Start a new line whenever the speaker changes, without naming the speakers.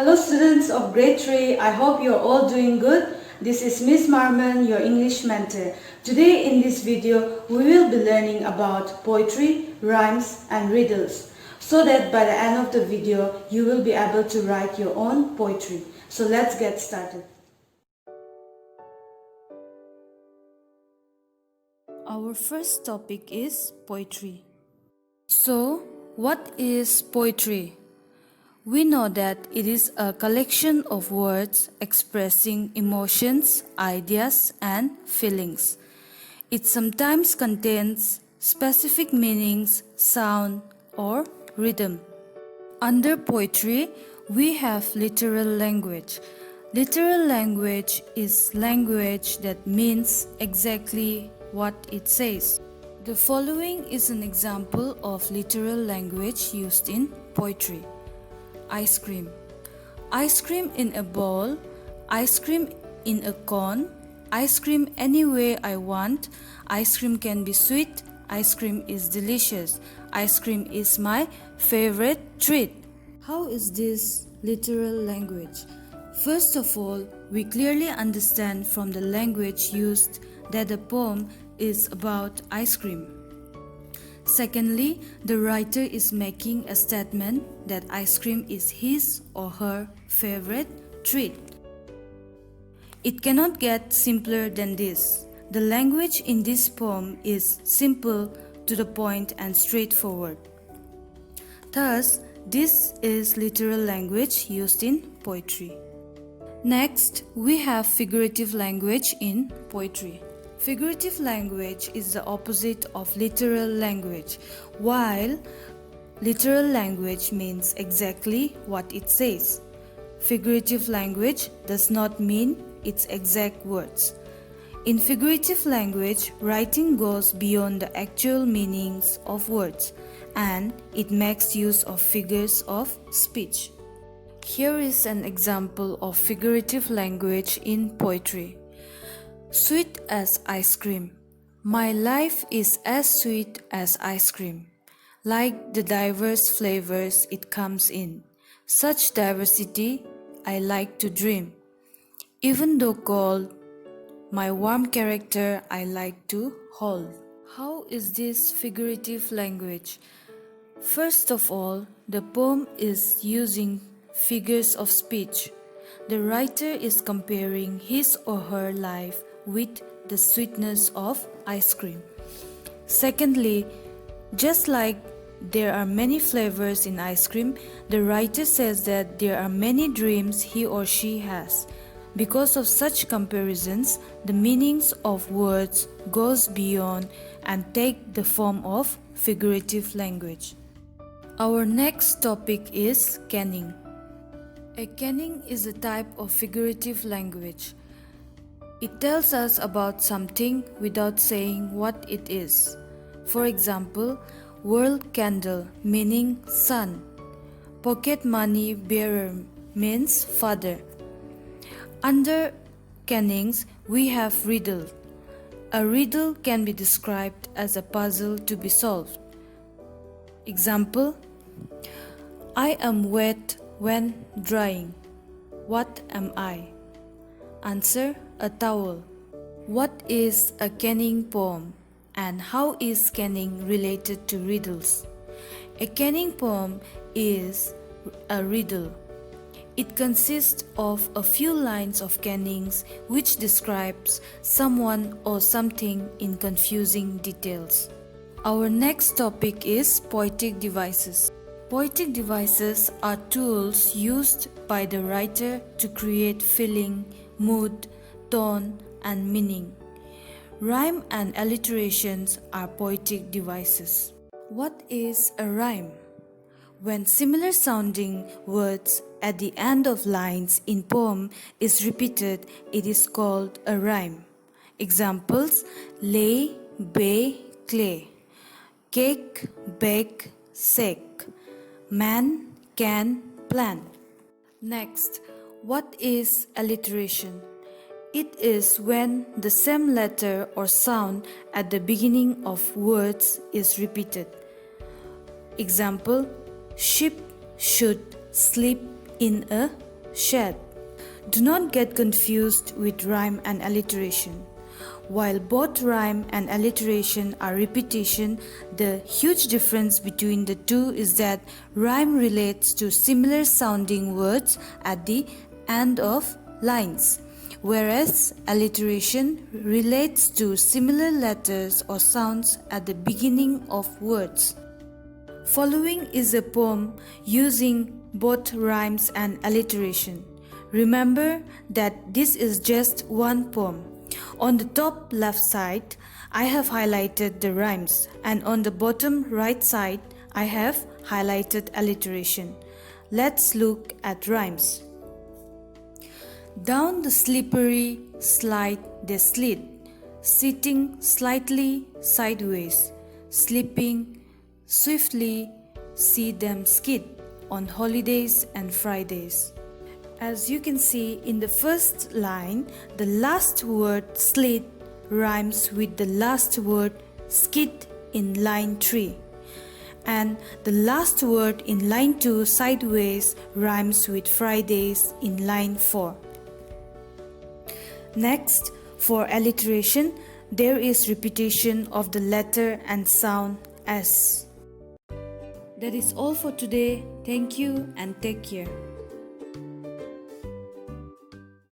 Hello students of grade 3, I hope you're all doing good. This is Miss Marman, your English mentor. Today in this video, we will be learning about poetry, rhymes and riddles. So that by the end of the video, you will be able to write your own poetry. So let's get started. Our first topic is poetry. So, what is poetry? We know that it is a collection of words expressing emotions, ideas, and feelings. It sometimes contains specific meanings, sound, or rhythm. Under poetry, we have literal language. Literal language is language that means exactly what it says. The following is an example of literal language used in poetry. Ice cream. Ice cream in a bowl. Ice cream in a cone. Ice cream any way I want. Ice cream can be sweet. Ice cream is delicious. Ice cream is my favorite treat. How is this literal language? First of all, we clearly understand from the language used that the poem is about ice cream. Secondly, the writer is making a statement that ice cream is his or her favorite treat. It cannot get simpler than this. The language in this poem is simple, to the point and straightforward. Thus, this is literal language used in poetry. Next, we have figurative language in poetry. Figurative language is the opposite of literal language, while literal language means exactly what it says. Figurative language does not mean its exact words. In figurative language, writing goes beyond the actual meanings of words, and it makes use of figures of speech. Here is an example of figurative language in poetry. Sweet as ice cream. My life is as sweet as ice cream. Like the diverse flavors it comes in. Such diversity I like to dream. Even though cold, my warm character I like to hold. How is this figurative language? First of all, the poem is using figures of speech. The writer is comparing his or her life with the sweetness of ice cream. Secondly, just like there are many flavors in ice cream, the writer says that there are many dreams he or she has. Because of such comparisons, the meanings of words goes beyond and take the form of figurative language. Our next topic is caning. A caning is a type of figurative language. It tells us about something without saying what it is. For example, world candle meaning sun. Pocket money bearer means father. Under canings, we have riddle. A riddle can be described as a puzzle to be solved. Example: I am wet when drying. What am I? Answer: a towel. What is a canning poem, and how is canning related to riddles? A canning poem is a riddle. It consists of a few lines of cannings which describes someone or something in confusing details. Our next topic is poetic devices. Poetic devices are tools used by the writer to create feeling, mood, tone, and meaning. Rhyme and alliterations are poetic devices. What is a rhyme? When similar sounding words at the end of lines in poem is repeated, it is called a rhyme. Examples: lay, bay, clay. Cake, bake, sake. Man, can, plan. Next, what is alliteration? It is when the same letter or sound at the beginning of words is repeated. Example: sheep should sleep in a shed. Do not get confused with rhyme and alliteration. While both rhyme and alliteration are repetition, the huge difference between the two is that rhyme relates to similar sounding words at the end of lines, whereas alliteration relates to similar letters or sounds at the beginning of words. Following is a poem using both rhymes and alliteration. Remember that this is just one poem. On the top left side, I have highlighted the rhymes, and on the bottom right side, I have highlighted alliteration. Let's look at rhymes. Down the slippery slide they slid, sitting slightly sideways, slipping swiftly, see them skid on holidays and Fridays. As you can see in the first line, the last word slid rhymes with the last word skid in line 3. And the last word in line 2 sideways rhymes with Fridays in line 4. Next, for alliteration, there is repetition of the letter and sound S. That is all for today. Thank you and take care.